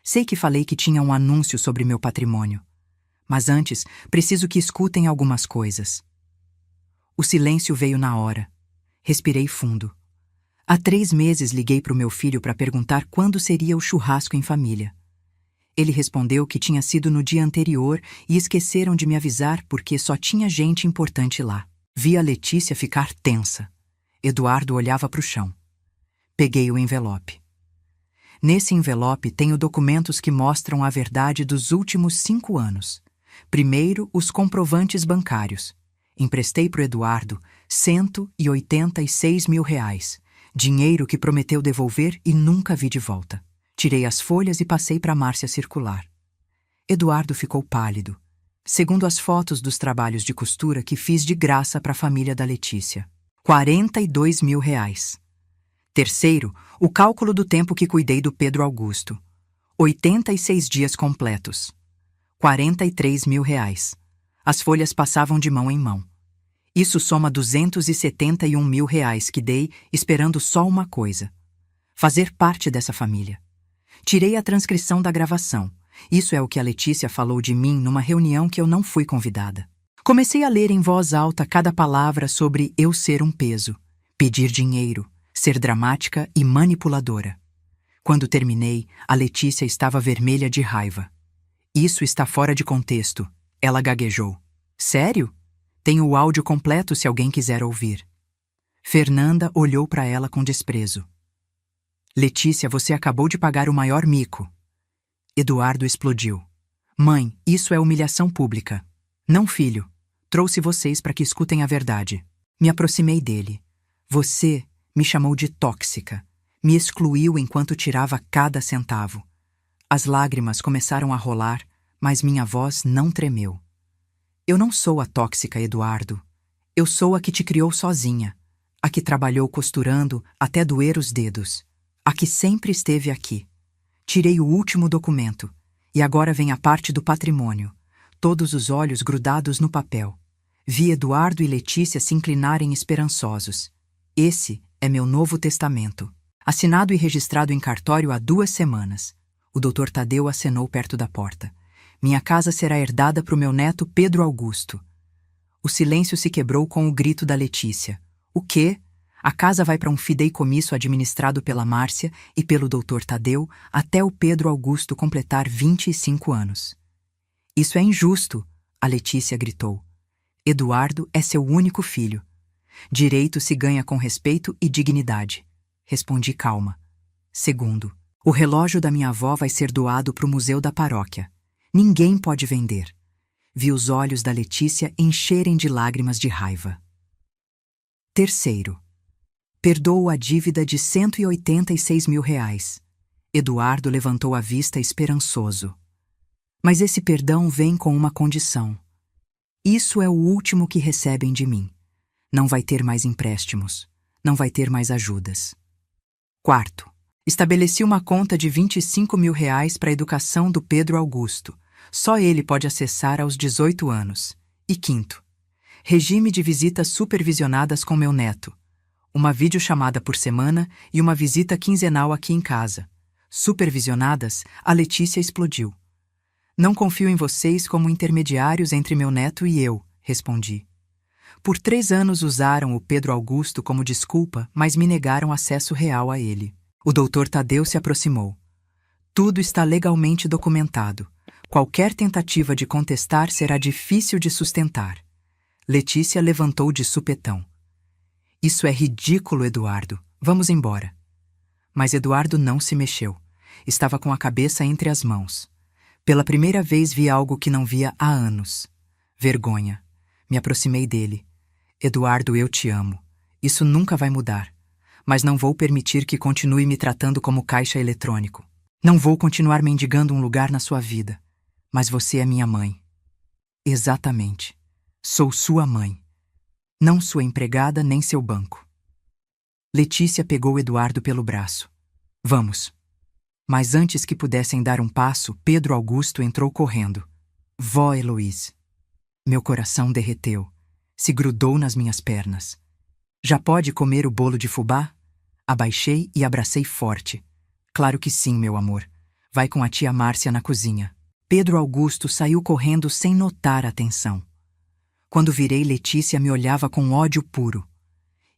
Sei que falei que tinha um anúncio sobre meu patrimônio. Mas antes, preciso que escutem algumas coisas. O silêncio veio na hora. Respirei fundo. Há 3 meses liguei para o meu filho para perguntar quando seria o churrasco em família. Ele respondeu que tinha sido no dia anterior e esqueceram de me avisar porque só tinha gente importante lá. Vi a Letícia ficar tensa. Eduardo olhava para o chão. Peguei o envelope. Nesse envelope tenho documentos que mostram a verdade dos últimos 5 anos. Primeiro, os comprovantes bancários. Emprestei para o Eduardo R$ 186 mil, dinheiro que prometeu devolver e nunca vi de volta. Tirei as folhas e passei para Márcia circular. Eduardo ficou pálido. Segundo as fotos dos trabalhos de costura que fiz de graça para a família da Letícia. R$ 42 mil. Terceiro, o cálculo do tempo que cuidei do Pedro Augusto. 86 dias completos. R$ 43 mil. As folhas passavam de mão em mão. Isso soma R$ 271 mil que dei esperando só uma coisa. Fazer parte dessa família. Tirei a transcrição da gravação. Isso é o que a Letícia falou de mim numa reunião que eu não fui convidada. Comecei a ler em voz alta cada palavra sobre eu ser um peso, pedir dinheiro, ser dramática e manipuladora. Quando terminei, a Letícia estava vermelha de raiva. Isso está fora de contexto, ela gaguejou. Sério? Tenho o áudio completo se alguém quiser ouvir. Fernanda olhou para ela com desprezo. Letícia, você acabou de pagar o maior mico. Eduardo explodiu. Mãe, isso é humilhação pública. Não, filho. Trouxe vocês para que escutem a verdade. Me aproximei dele. Você me chamou de tóxica. Me excluiu enquanto tirava cada centavo. As lágrimas começaram a rolar, mas minha voz não tremeu. Eu não sou a tóxica, Eduardo. Eu sou a que te criou sozinha. A que trabalhou costurando até doer os dedos. A que sempre esteve aqui. Tirei o último documento. E agora vem a parte do patrimônio. Todos os olhos grudados no papel. Vi Eduardo e Letícia se inclinarem esperançosos. Esse é meu novo testamento. Assinado e registrado em cartório há 2 semanas. O Dr. Tadeu acenou perto da porta. Minha casa será herdada para o meu neto Pedro Augusto. O silêncio se quebrou com o grito da Letícia. O quê? A casa vai para um fideicomisso administrado pela Márcia e pelo Dr. Tadeu até o Pedro Augusto completar 25 anos. Isso é injusto, a Letícia gritou. Eduardo é seu único filho. Direito se ganha com respeito e dignidade. Respondi calma. Segundo, o relógio da minha avó vai ser doado para o museu da paróquia. Ninguém pode vender. Vi os olhos da Letícia encherem de lágrimas de raiva. Terceiro. Perdoo a dívida de R$ 186 mil. Eduardo levantou a vista esperançoso. Mas esse perdão vem com uma condição. Isso é o último que recebem de mim. Não vai ter mais empréstimos. Não vai ter mais ajudas. Quarto. Estabeleci uma conta de R$ 25 mil para a educação do Pedro Augusto. Só ele pode acessar aos 18 anos. E quinto. Regime de visitas supervisionadas com meu neto. Uma videochamada por semana e uma visita quinzenal aqui em casa. Supervisionadas, a Letícia explodiu. Não confio em vocês como intermediários entre meu neto e eu, respondi. Por 3 anos usaram o Pedro Augusto como desculpa, mas me negaram acesso real a ele. O doutor Tadeu se aproximou. Tudo está legalmente documentado. Qualquer tentativa de contestar será difícil de sustentar. Letícia levantou de supetão. Isso é ridículo, Eduardo. Vamos embora. Mas Eduardo não se mexeu. Estava com a cabeça entre as mãos. Pela primeira vez vi algo que não via há anos. Vergonha. Me aproximei dele. Eduardo, eu te amo. Isso nunca vai mudar. Mas não vou permitir que continue me tratando como caixa eletrônico. Não vou continuar mendigando um lugar na sua vida. Mas você é minha mãe. Exatamente. Sou sua mãe. Não sua empregada nem seu banco. Letícia pegou Eduardo pelo braço. Vamos. Mas antes que pudessem dar um passo, Pedro Augusto entrou correndo. Vó Heloíse. Meu coração derreteu. Se grudou nas minhas pernas. Já pode comer o bolo de fubá? Abaixei e abracei forte. Claro que sim, meu amor. Vai com a tia Márcia na cozinha. Pedro Augusto saiu correndo sem notar a tensão. Quando virei, Letícia me olhava com ódio puro.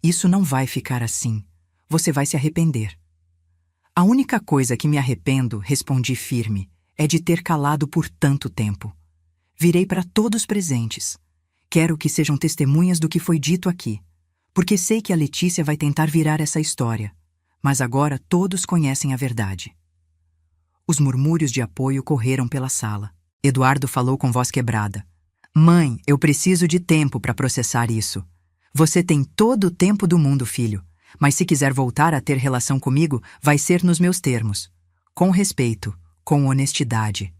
Isso não vai ficar assim. Você vai se arrepender. A única coisa que me arrependo, respondi firme, é de ter calado por tanto tempo. Virei para todos presentes. Quero que sejam testemunhas do que foi dito aqui. Porque sei que a Letícia vai tentar virar essa história, mas agora todos conhecem a verdade. Os murmúrios de apoio correram pela sala. Eduardo falou com voz quebrada. Mãe, eu preciso de tempo para processar isso. Você tem todo o tempo do mundo, filho, mas se quiser voltar a ter relação comigo, vai ser nos meus termos. Com respeito, com honestidade.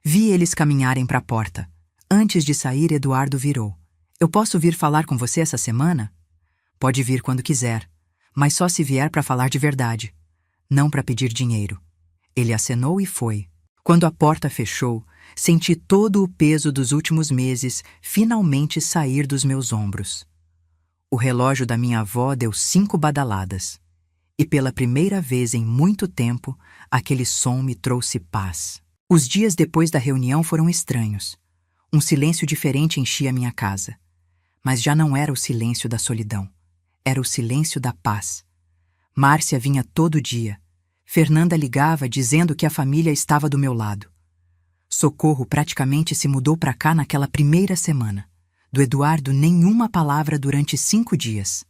Vi eles caminharem para a porta. Antes de sair, Eduardo virou. Eu posso vir falar com você essa semana? Pode vir quando quiser, mas só se vier para falar de verdade, não para pedir dinheiro. Ele acenou e foi. Quando a porta fechou, senti todo o peso dos últimos meses finalmente sair dos meus ombros. O relógio da minha avó deu 5 badaladas. E pela primeira vez em muito tempo, aquele som me trouxe paz. Os dias depois da reunião foram estranhos. Um silêncio diferente enchia minha casa. Mas já não era o silêncio da solidão. Era o silêncio da paz. Márcia vinha todo dia. Fernanda ligava dizendo que a família estava do meu lado. Socorro praticamente se mudou para cá naquela primeira semana. Do Eduardo, nenhuma palavra durante 5 dias.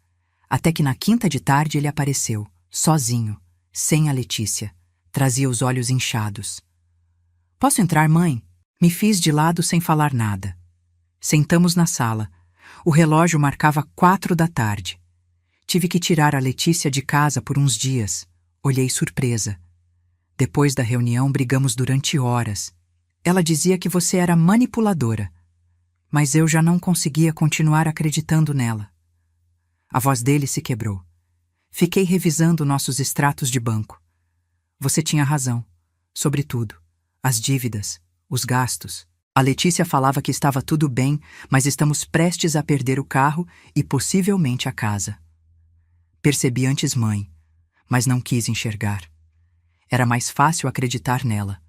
Até que na quinta de tarde ele apareceu, sozinho, sem a Letícia. Trazia os olhos inchados. Posso entrar, mãe? Me fiz de lado sem falar nada. Sentamos na sala. O relógio marcava 4 da tarde. Tive que tirar a Letícia de casa por uns dias. Olhei surpresa. Depois da reunião, brigamos durante horas. Ela dizia que você era manipuladora. Mas eu já não conseguia continuar acreditando nela. A voz dele se quebrou. Fiquei revisando nossos extratos de banco. Você tinha razão. Sobre tudo. As dívidas, os gastos. A Letícia falava que estava tudo bem, mas estamos prestes a perder o carro e possivelmente a casa. Percebi antes mãe, mas não quis enxergar. Era mais fácil acreditar nela,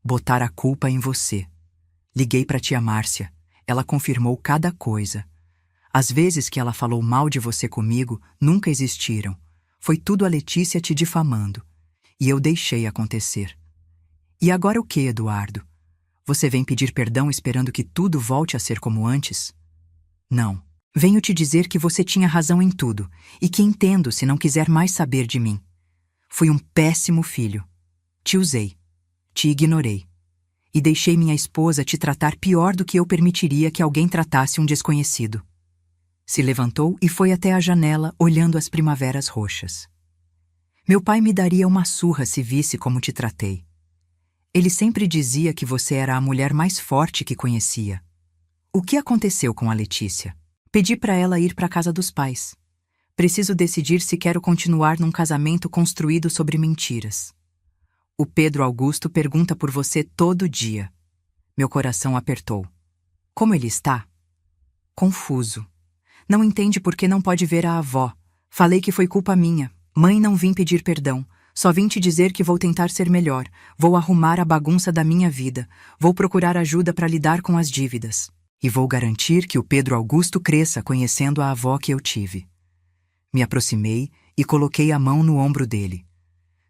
botar a culpa em você. Liguei para tia Márcia. Ela confirmou cada coisa. As vezes que ela falou mal de você comigo nunca existiram. Foi tudo a Letícia te difamando. E eu deixei acontecer. E agora o que, Eduardo? Você vem pedir perdão esperando que tudo volte a ser como antes? Não. Venho te dizer que você tinha razão em tudo e que entendo se não quiser mais saber de mim. Fui um péssimo filho. Te usei. Te ignorei. e deixei minha esposa te tratar pior do que eu permitiria que alguém tratasse um desconhecido. Se levantou e foi até a janela, olhando as primaveras roxas. Meu pai me daria uma surra se visse como te tratei. Ele sempre dizia que você era a mulher mais forte que conhecia. O que aconteceu com a Letícia? Pedi para ela ir para a casa dos pais. Preciso decidir se quero continuar num casamento construído sobre mentiras. O Pedro Augusto pergunta por você todo dia. Meu coração apertou. Como ele está? Confuso. Não entende por que não pode ver a avó. Falei que foi culpa minha. Mãe, não vim pedir perdão. Só vim te dizer que vou tentar ser melhor. Vou arrumar a bagunça da minha vida. Vou procurar ajuda para lidar com as dívidas. E vou garantir que o Pedro Augusto cresça conhecendo a avó que eu tive. Me aproximei e coloquei a mão no ombro dele.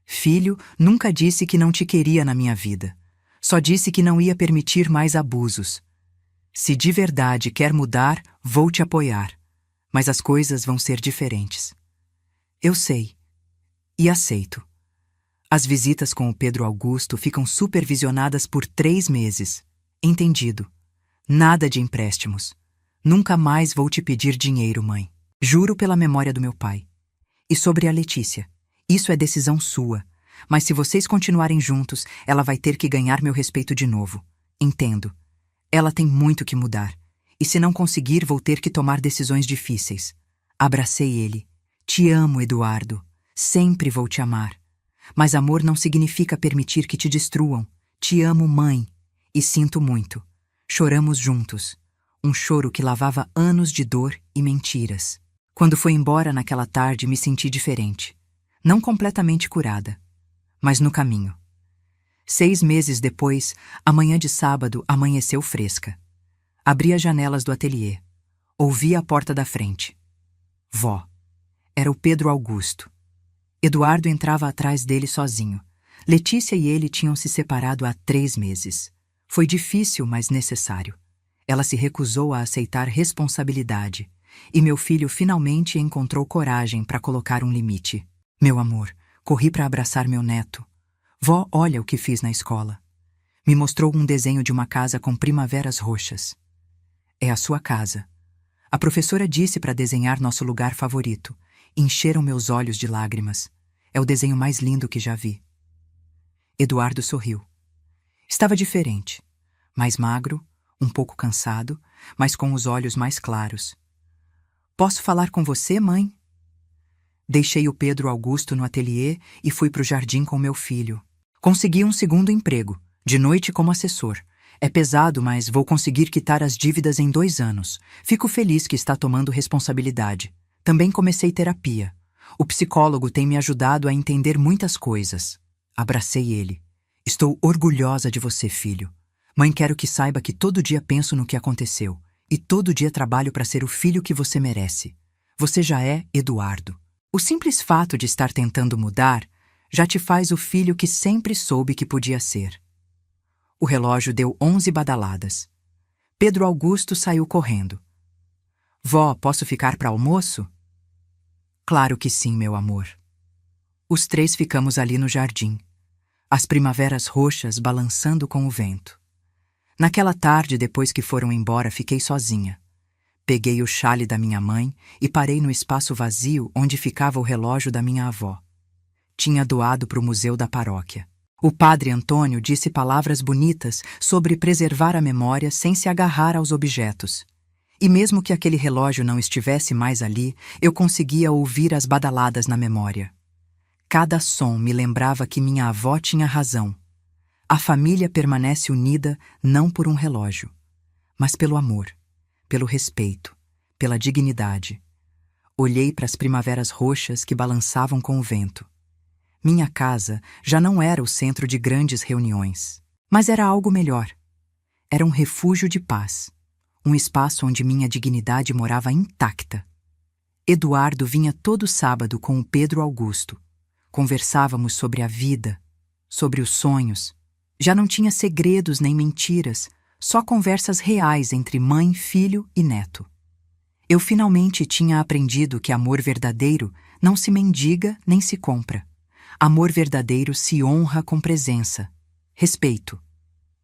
Filho, nunca disse que não te queria na minha vida. Só disse que não ia permitir mais abusos. Se de verdade quer mudar, vou te apoiar. Mas as coisas vão ser diferentes. Eu sei. E aceito. As visitas com o Pedro Augusto ficam supervisionadas por 3 meses. Entendido. Nada de empréstimos. Nunca mais vou te pedir dinheiro, mãe. Juro pela memória do meu pai. E sobre a Letícia. Isso é decisão sua. Mas se vocês continuarem juntos, ela vai ter que ganhar meu respeito de novo. Entendo. Ela tem muito que mudar. E se não conseguir, vou ter que tomar decisões difíceis. Abracei ele. Te amo, Eduardo. Sempre vou te amar. Mas amor não significa permitir que te destruam. Te amo, mãe. E sinto muito. Choramos juntos. Um choro que lavava anos de dor e mentiras. Quando foi embora naquela tarde, me senti diferente. Não completamente curada, mas no caminho. 6 meses depois, a manhã de sábado amanheceu fresca. Abri as janelas do ateliê. Ouvi a porta da frente. Vó. Era o Pedro Augusto. Eduardo entrava atrás dele sozinho. Letícia e ele tinham se separado há 3 meses. Foi difícil, mas necessário. Ela se recusou a aceitar responsabilidade. E meu filho finalmente encontrou coragem para colocar um limite. Meu amor, corri para abraçar meu neto. Vó, olha o que fiz na escola. Me mostrou um desenho de uma casa com primaveras roxas. É a sua casa. A professora disse para desenhar nosso lugar favorito. Encheram meus olhos de lágrimas. É o desenho mais lindo que já vi. Eduardo sorriu. Estava diferente. Mais magro, um pouco cansado, mas com os olhos mais claros. Posso falar com você, mãe? Deixei o Pedro Augusto no ateliê e fui para o jardim com meu filho. Consegui um segundo emprego, de noite como assessor. É pesado, mas vou conseguir quitar as dívidas em 2 anos. Fico feliz que está tomando responsabilidade. Também comecei terapia. O psicólogo tem me ajudado a entender muitas coisas. Abracei ele. Estou orgulhosa de você, filho. Mãe, quero que saiba que todo dia penso no que aconteceu. E todo dia trabalho para ser o filho que você merece. Você já é Eduardo. O simples fato de estar tentando mudar já te faz o filho que sempre soube que podia ser. O relógio deu 11 badaladas. Pedro Augusto saiu correndo. Vó, posso ficar para almoço? Claro que sim, meu amor. Os 3 ficamos ali no jardim, as primaveras roxas balançando com o vento. Naquela tarde, depois que foram embora, fiquei sozinha. Peguei o xale da minha mãe e parei no espaço vazio onde ficava o relógio da minha avó. Tinha doado para o museu da paróquia. O padre Antônio disse palavras bonitas sobre preservar a memória sem se agarrar aos objetos. E mesmo que aquele relógio não estivesse mais ali, eu conseguia ouvir as badaladas na memória. Cada som me lembrava que minha avó tinha razão. A família permanece unida não por um relógio, mas pelo amor, pelo respeito, pela dignidade. Olhei para as primaveras roxas que balançavam com o vento. Minha casa já não era o centro de grandes reuniões, mas era algo melhor. Era um refúgio de paz, um espaço onde minha dignidade morava intacta. Eduardo vinha todo sábado com o Pedro Augusto. Conversávamos sobre a vida, sobre os sonhos. Já não tinha segredos nem mentiras, só conversas reais entre mãe, filho e neto. Eu finalmente tinha aprendido que amor verdadeiro não se mendiga nem se compra. Amor verdadeiro se honra com presença, respeito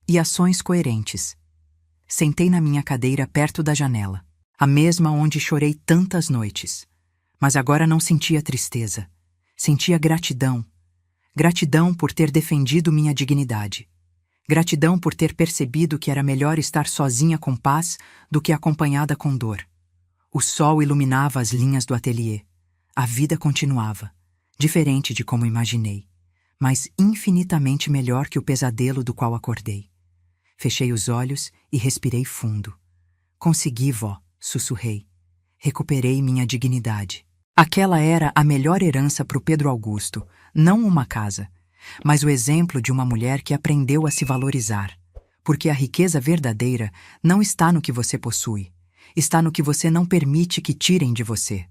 e ações coerentes. Sentei na minha cadeira perto da janela, a mesma onde chorei tantas noites. Mas agora não sentia tristeza. Sentia gratidão. Gratidão por ter defendido minha dignidade. Gratidão por ter percebido que era melhor estar sozinha com paz do que acompanhada com dor. O sol iluminava as linhas do ateliê. A vida continuava, diferente de como imaginei, mas infinitamente melhor que o pesadelo do qual acordei. Fechei os olhos e respirei fundo. Consegui, vó, sussurrei. Recuperei minha dignidade. Aquela era a melhor herança para o Pedro Augusto, não uma casa, mas o exemplo de uma mulher que aprendeu a se valorizar. Porque a riqueza verdadeira não está no que você possui, está no que você não permite que tirem de você.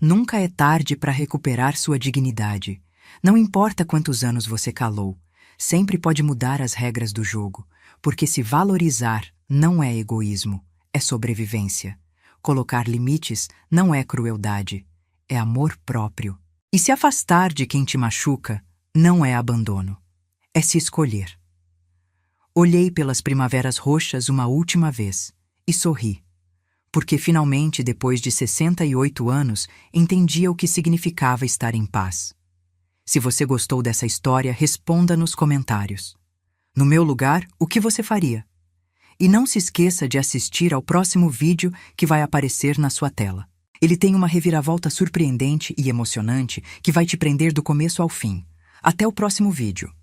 Nunca é tarde para recuperar sua dignidade. Não importa quantos anos você calou, sempre pode mudar as regras do jogo, porque se valorizar não é egoísmo, é sobrevivência. Colocar limites não é crueldade, é amor próprio. E se afastar de quem te machuca não é abandono, é se escolher. Olhei pelas primaveras roxas uma última vez e sorri, porque finalmente, depois de 68 anos, entendia o que significava estar em paz. Se você gostou dessa história, responda nos comentários. No meu lugar, o que você faria? E não se esqueça de assistir ao próximo vídeo que vai aparecer na sua tela. Ele tem uma reviravolta surpreendente e emocionante que vai te prender do começo ao fim. Até o próximo vídeo.